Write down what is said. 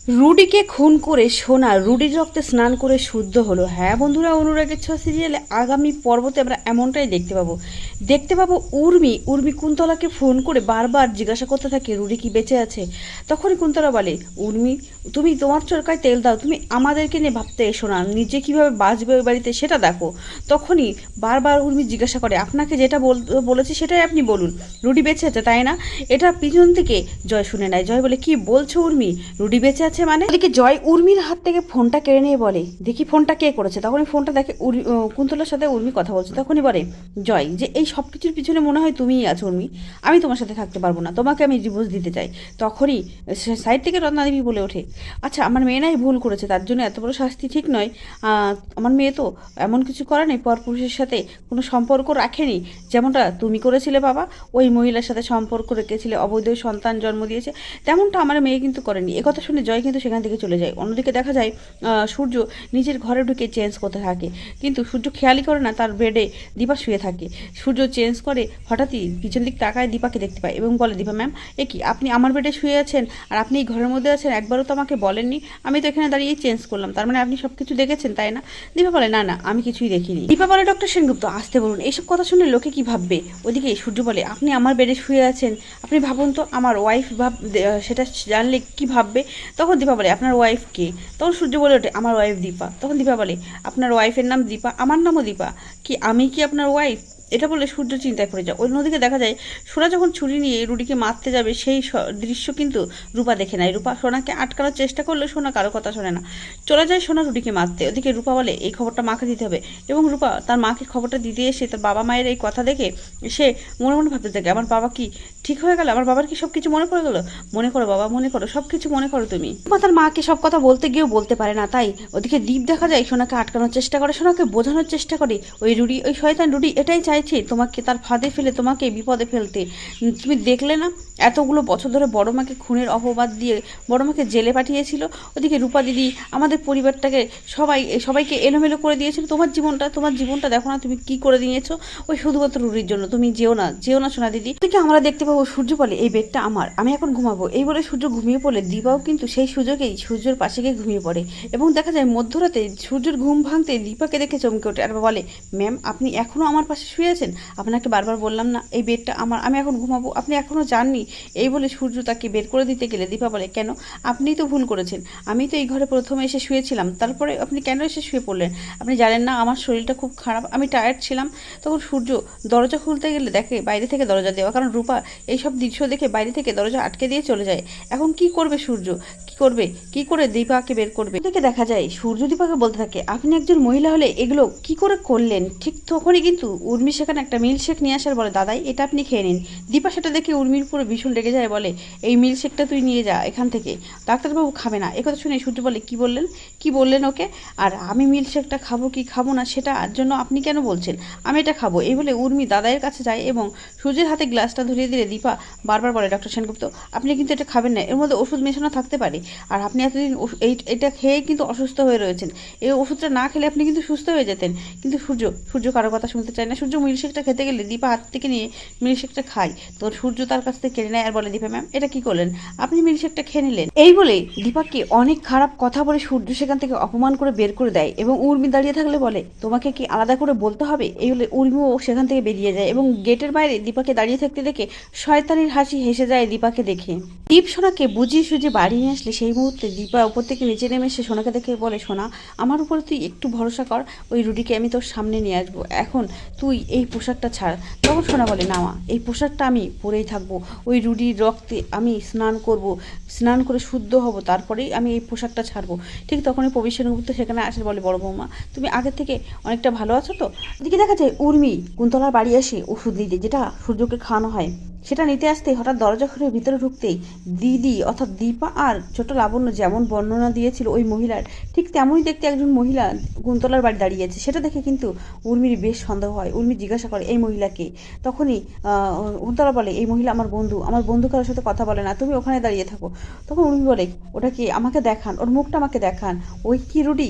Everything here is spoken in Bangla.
রুডিকে খুন করে সোনা রুডির রক্তে স্নান করে শুদ্ধ হলো। হ্যাঁ বন্ধুরা, অনুরাগের ছোঁয়া সিরিয়ালে আগামী পর্বতে আমরা এমনটাই দেখতে পাবো উর্মি কুন্তলাকে ফোন করে বারবার জিজ্ঞাসা করতে থাকে রুডি কি বেঁচে আছে। তখনই কুন্তলা বলে, উর্মি তুমি তোমার চরকায় তেল দাও, তুমি আমাদেরকে নিয়ে ভাবতে এসো না, নিজে কিভাবে বাঁচবে ওই বাড়িতে সেটা দেখো। তখনই বারবার উর্মি জিজ্ঞাসা করে, আপনাকে যেটা বলেছি সেটাই আপনি বলুন, রুডি বেঁচে আছে তাই না? এটা পিছন থেকে জয় শুনে নেয়। জয় বলে, কি বলছো উর্মি, রুডি বেঁচে আছে মানে? ওদিকে জয় উর্মির হাত থেকে ফোনটা কেড়ে নিয়ে বলে, দেখি ফোনটা কে করেছে। তখনই ফোনটা দেখে কুন্তলার সাথে উর্মি কথা বলছে। তখনই বলে জয় যে এই সব কিছুর পিছনে মনে হয় তুমিই আছো উর্মি, আমি তোমার সাথে থাকতে পারবো না, তোমাকে আমি ডিভোর্স দিতে চাই। তখনই সাইড থেকে রত্নাদেবী বলে ওঠে, আচ্ছা আমার মেয়ে নাই ভুল করেছে, তার জন্য এত বড় শাস্তি ঠিক নয়। আমার মেয়ে তো এমন কিছু করে নেই, পরপুরুষের সাথে কোনো সম্পর্ক রাখেনি, যেমনটা তুমি করেছিলে বাবা, ওই মহিলার সাথে সম্পর্ক রেখেছিলে, অবৈধ সন্তান জন্ম দিয়েছে, তেমনটা আমার মেয়ে কিন্তু করেনি। একথা শুনে জয় কিন্তু সেখান থেকে চলে যায়। অন্যদিকে দেখা যায় সূর্য নিজের ঘরে ঢুকে চেঞ্জ করতে থাকে, কিন্তু সূর্য খেয়ালই করে না তার বেডে দীপা শুয়ে থাকে। সূর্য চেঞ্জ করে হঠাৎই পিছন দিক তাকায় দীপাকে দেখতে পায় এবং বলে, দীপা ম্যাম এ কি, আপনি আমার বেডে শুয়ে আছেন আর আপনি এই ঘরের মধ্যে আছেন, একবারও তো আমাকে বলেননি, আমি তো এখানে দাঁড়িয়েই চেঞ্জ করলাম, তার মানে আপনি সব কিছু দেখেছেন তাই না? দীপা বলে, না না আমি কিছুই দেখিনি। দীপা বলে, ডক্টর সেনগুপ্ত আসতে বলুন, এইসব কথা শুনে লোকে কি ভাববে? ওদিকে সূর্য বলে, আপনি আমার বেডে শুয়ে আছেন, আপনি ভাবুন তো আমার ওয়াইফ সেটা জানলে কি ভাববে? তখন দীপা বলে, আপনার ওয়াইফ কে? তখন সূর্য বলে ওঠে, আমার ওয়াইফ দীপা। তখন দীপা বলে, আপনার ওয়াইফের নাম দীপা, আমার নামও দীপা, কি আমি কি আপনার ওয়াইফ? এটা বলে সূর্য চিন্তায় পড়ে যায়। অন্যদিকে দেখা যায় সোনা যখন ছুরি নিয়ে রুডিকে মারতে যাবে সেই দৃশ্য কিন্তু রূপা দেখে নেয়। রূপা সোনাকে আটকানোর চেষ্টা করলে সোনা কারো কথা শোনে না, চলে যায় সোনা রুডিকে মারতে। ওদিকে রূপা বলে, এই খবরটা মাকে দিতে হবে, এবং রূপা তার মাকে খবরটা দিতে এসে তার বাবা মায়ের এই কথা দেখে সে মনে মনে ভাবতে থাকে, আমার বাবা কি ঠিক হয়ে গেল, আমার বাবার কি সব কিছু মনে পড়ে গেল? মনে করো বাবা, মনে করো, সব কিছু মনে করো তুমি। তার মাকে সব কথা বলতে গিয়েও বলতে পারে না, তাই ওদিকে দীপ দেখা যায় সোনাকে আটকানোর চেষ্টা করে, সোনাকে বোঝানোর চেষ্টা করে, ওই রুডি, ওই শয়তান রুডি এটাই চাইছে তোমাকে তার ফাঁদে ফেলে তোমাকে বিপদে ফেলতে। তুমি দেখলে না এতগুলো বছর ধরে বড় মাকে খুনের অপবাদ দিয়ে বড় মাকে জেলে পাঠিয়েছিল। ওদিকে রূপা দিদি আমাদের পরিবারটাকে সবাইকে এলোমেলো করে দিয়েছিল। তোমার জীবনটা দেখো না তুমি কি করে দিয়েছো, ওই শুধুমাত্র রুডির জন্য। তুমি যেও না, যেও না সোনা দিদি। ওদিকে আমরা দেখতে পাবো সূর্য বলে, এই বেডটা আমার, আমি এখন ঘুমাবো। এই বলে সূর্য ঘুমিয়ে পড়লে দীপাও কিন্তু সেই সুযোগেই সূর্যের পাশে গিয়ে ঘুমিয়ে পড়ে, এবং দেখা যায় মধ্যরাতে সূর্যের ঘুম ভাঙতে দীপাকে দেখে চমকে ওঠে আর বলে, ম্যাম আপনি এখনও আমার পাশে শুয়ে আছেন, আপনাকে বারবার বললাম না এই বেডটা আমার, আমি এখন ঘুমাবো, আপনি এখনও যাননি? এই বলে সূর্য তাকে বের করে দিতে গেলে দীপা বলে, কেন, আপনিই তো ভুল করেছেন, আমি তো এই ঘরে প্রথমে এসে শুয়েছিলাম, তারপরে আপনি কেন এসে শুয়ে পড়লেন? আপনি জানেন না আমার শরীরটা খুব খারাপ, আমি টায়ার্ড ছিলাম। তখন সূর্য দরজা খুলতে গেলে দেখে বাইরে থেকে দরজা দেওয়া, কারণ রূপা এইসব দৃশ্য দেখে বাইরে থেকে দরজা আটকে দিয়ে চলে যায়। এখন কি করবে সূর্য, কি করে দীপাকে বের করবে? দেখে দেখা যায় সূর্য দীপাকে বলতে থাকে, আপনি একজন মহিলা হলে এগুলো কি করে করলেন? ঠিক তখনই কিন্তু উর্মি সেখানে একটা মিল্কশেক নিয়ে আসার বলে, দাদাই এটা আপনি খেয়ে নিন। দীপা সেটা দেখে উর্মির উপরে ভীষণ রেগে যায়, বলে, এই মিল্কশেকটা তুই নিয়ে যা এখান থেকে, ডাক্তারবাবু খাবে না। একথা শুনে সূর্য বলে, কি বললেন ওকে? আর আমি মিল্কশেকটা খাবো কি খাবো না সেটার জন্য আপনি কেন বলছেন? আমি এটা খাবো। এই বলে উর্মি দাদাইয়ের কাছে যায় এবং সূর্যের হাতে গ্লাসটা ধরিয়ে দিলে দীপা বারবার বলে, ডক্টর সেনগুপ্ত আপনি কিন্তু এটা খাবেন না, এর মধ্যে ওষুধ মেশানো থাকতে পারে, আর আপনি এতদিন এটা খেয়ে কিন্তু অসুস্থ হয়ে রয়েছেন, এই ওষুধটা না খেলে আপনি কিন্তু সুস্থ হয়ে যেতেন। কিন্তু সূর্য কারো কথা শুনতে চায় না। সূর্য মিল্কশেকটা খেতে গেলে দীপা হাত থেকে নিয়ে মিল্কশেকটা খায়, তো সূর্য তার কাছ থেকে কেড়ে নেয় আর বলে, দীপা ম্যাম এটা কি করলেন, আপনি মিল্কশেকটা খেয়ে নিলেন। এই বলে দীপাকে অনেক খারাপ কথা বলে সূর্য সেখান থেকে অপমান করে বের করে দেয়, এবং উর্মি দাঁড়িয়ে থাকলে বলে, তোমাকে কি আলাদা করে বলতে হবে? এই বলে উর্মিও সেখান থেকে বেরিয়ে যায়, এবং গেটের বাইরে দীপাকে দাঁড়িয়ে থাকতে দেখে শয়তানির হাসি হেসে যায় দীপাকে দেখে। দীপ সোনাকে বুঝিয়ে সুঝিয়ে বাড়ি নিয়ে আসলে সেই মুহূর্তে দীপা উপর থেকে নিচে নেমে এসে সোনাকে দেখে বলে, সোনা আমার উপরে তুই একটু ভরসা কর, ওই রুডিকে আমি তোর সামনে নিয়ে আসবো, এখন তুই এই পোশাকটা ছাড়। তখন সোনা বলে, না মা এই পোশাকটা আমি পরেই থাকবো, ওই রুডির রক্তে আমি স্নান করব, স্নান করে শুদ্ধ হব, তারপরেই আমি এই পোশাকটা ছাড়বো। ঠিক তখনই প্রবীর সেনগুপ্ত সেখানে আসে, বলে, বড় বৌমা তুমি আগের থেকে অনেকটা ভালো আছো তো? এদিকে দেখা যায় উর্মি কুন্তলার বাড়ি আসে ওষুধ দিতে, যেটা সূর্যকে খাওয়ানো হয়, সেটা নিতে আসতেই হঠাৎ দরজা খুলে ভিতরে ঢুকতেই দিদি অর্থাৎ দীপা আর ছোট লাবণ্য যেমন বর্ণনা দিয়েছিল ওই মহিলার, ঠিক তেমনই দেখতে একজন মহিলা কুন্তলার বাড়ি দাঁড়িয়ে আছে। সেটা দেখে কিন্তু উর্মির বেশ সন্দেহ হয়। উর্মি জিজ্ঞাসা করে, এই মহিলাকে? তখনই কুন্তলা বলে, এই মহিলা আমার বন্ধু কারোর সাথে কথা বলে না, তুমি ওখানে দাঁড়িয়ে থাকো। তখন উর্মি বলে, ওটা কি, আমাকে দেখান, ওর মুখটা আমাকে দেখান, ওই কি রুডি?